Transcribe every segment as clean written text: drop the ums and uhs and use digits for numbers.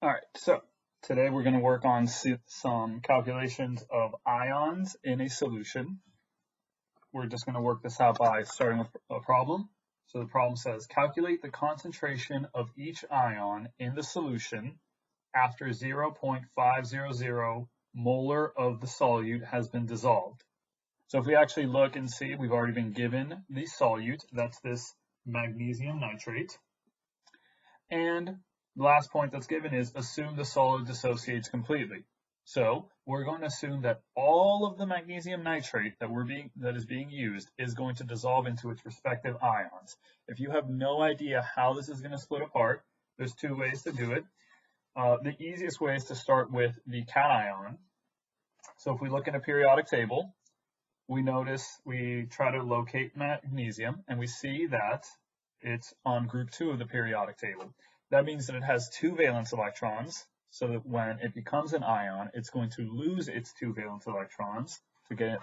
All right, so today we're going to work on some calculations of ions in a solution. We're just going to work this out by starting with a problem. So the problem says, calculate the concentration of each ion in the solution after 0.500 molar of the solute has been dissolved. So if we actually look and see, we've already been given the solute, that's this magnesium nitrate. And the last point that's given is assume the solid dissociates completely. So we're going to assume that all of the magnesium nitrate that is being used is going to dissolve into its respective ions. If you have no idea how this is going to split apart, there's two ways to do it. The easiest way is to start with the cation. So if we look in a periodic table, we try to locate magnesium, and we see that it's on group 2 of the periodic table. That means that it has 2 valence electrons, so that when it becomes an ion, it's going to lose its 2 valence electrons to gain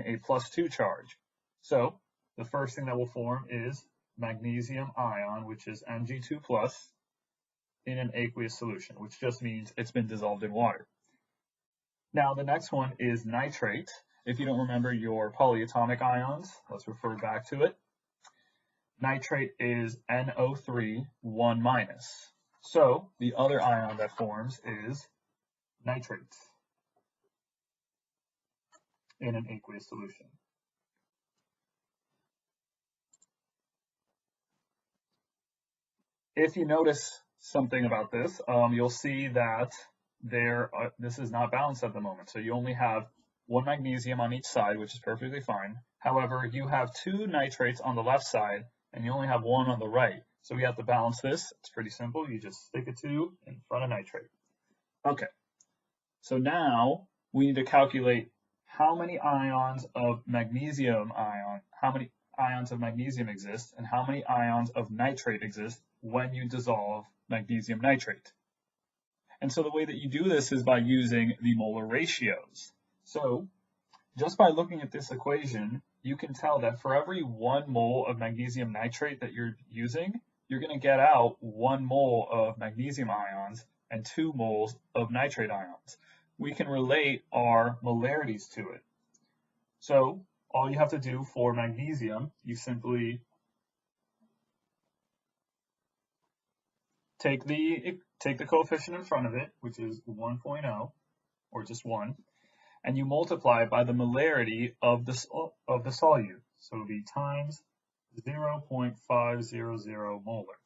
a +2 charge. So the first thing that will form is magnesium ion, which is Mg2+, in an aqueous solution, which just means it's been dissolved in water. Now the next one is nitrate. If you don't remember your polyatomic ions, let's refer back to it. Nitrate is NO3 1-. So the other ion that forms is nitrate in an aqueous solution. If you notice something about this, you'll see that this is not balanced at the moment. So you only have 1 magnesium on each side, which is perfectly fine. However, you have 2 nitrates on the left side, and you only have 1 on the right. So we have to balance this. It's pretty simple. You just stick a 2 in front of nitrate. Okay. So now we need to calculate how many ions of magnesium exist and how many ions of nitrate exist when you dissolve magnesium nitrate. And so the way that you do this is by using the molar ratios. So just by looking at this equation, you can tell that for every 1 mole of magnesium nitrate that you're using, you're going to get out 1 mole of magnesium ions and 2 moles of nitrate ions. We can relate our molarities to it. So all you have to do for magnesium, you simply take the coefficient in front of it, which is 1.0, or just 1, and you multiply it by the molarity of the solute. So it would be times 0.500 molar.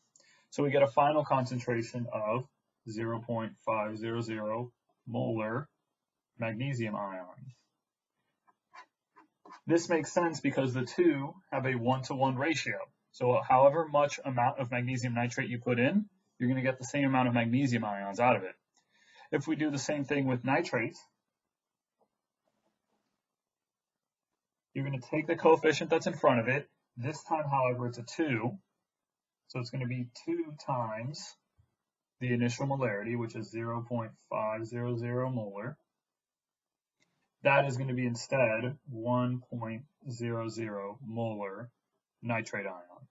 So we get a final concentration of 0.500 molar magnesium ions. This makes sense because the two have a 1-to-1 ratio. So however much amount of magnesium nitrate you put in, you're going to get the same amount of magnesium ions out of it. If we do the same thing with nitrate, you're going to take the coefficient that's in front of it. This time, however, it's a 2. So it's going to be 2 times the initial molarity, which is 0.500 molar. That is going to be instead 1.00 molar nitrate ion.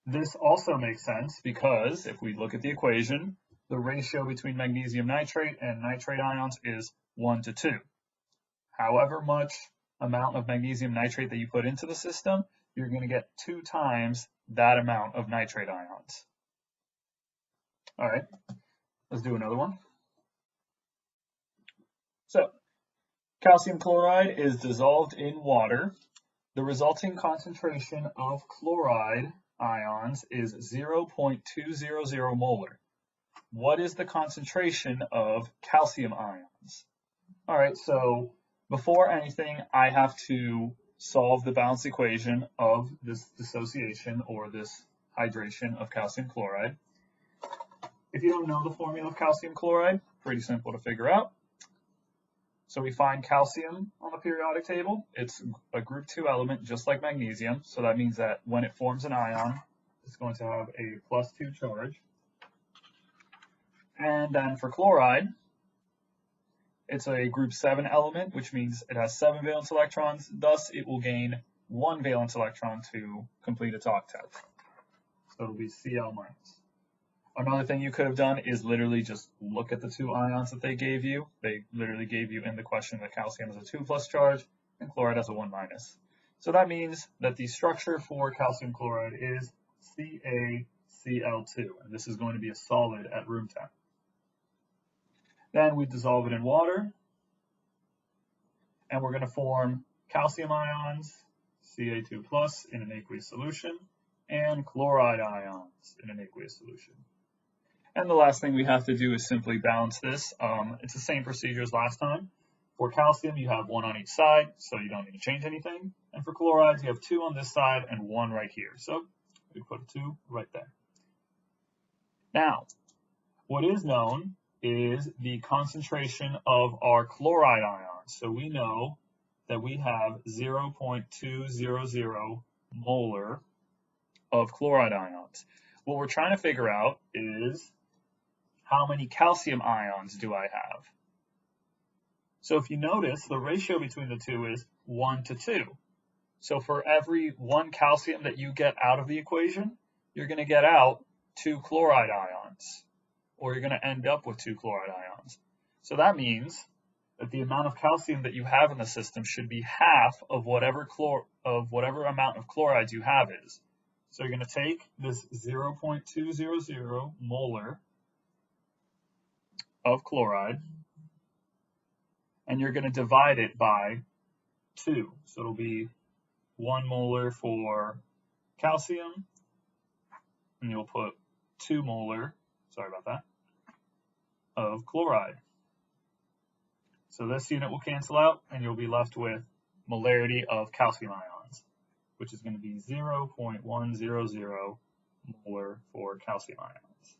This also makes sense because if we look at the equation, the ratio between magnesium nitrate and nitrate ions is 1-to-2. However much amount of magnesium nitrate that you put into the system, you're going to get 2 times that amount of nitrate ions. All right, let's do another one. So, calcium chloride is dissolved in water. The resulting concentration of chloride ions is 0.200 molar. What is the concentration of calcium ions? All right, so before anything, I have to solve the balance equation of this dissociation or this hydration of calcium chloride. If you don't know the formula of calcium chloride, pretty simple to figure out. So we find calcium on the periodic table. It's a group 2 element, just like magnesium. So that means that when it forms an ion, it's going to have a +2 charge. And then for chloride, it's a group 7 element, which means it has 7 valence electrons. Thus, it will gain 1 valence electron to complete its octet. So it'll be Cl-. Another thing you could have done is literally just look at the two ions that they gave you. They literally gave you in the question that calcium has a 2 plus charge and chloride has a 1 minus. So that means that the structure for calcium chloride is CaCl2, and this is going to be a solid at room temp. Then we dissolve it in water, and we're going to form calcium ions, Ca2 plus in an aqueous solution, and chloride ions in an aqueous solution. And the last thing we have to do is simply balance this. It's the same procedure as last time. For calcium, you have 1 on each side, so you don't need to change anything. And for chlorides, you have 2 on this side and 1 right here. So we put a 2 right there. Now, what is known is the concentration of our chloride ions. So we know that we have 0.200 molar of chloride ions. What we're trying to figure out is how many calcium ions do I have? So if you notice, the ratio between the two is 1 to 2. So for every 1 calcium that you get out of the equation, you're going to get out 2 chloride ions, or you're going to end up with 2 chloride ions. So that means that the amount of calcium that you have in the system should be half of whatever amount of chlorides you have is. So you're going to take this 0.200 molar of chloride, and you're going to divide it by 2. So it'll be 1 molar for calcium, and you'll put 2 molar, sorry about that, of chloride. So this unit will cancel out, and you'll be left with molarity of calcium ions, which is going to be 0.100 molar for calcium ions.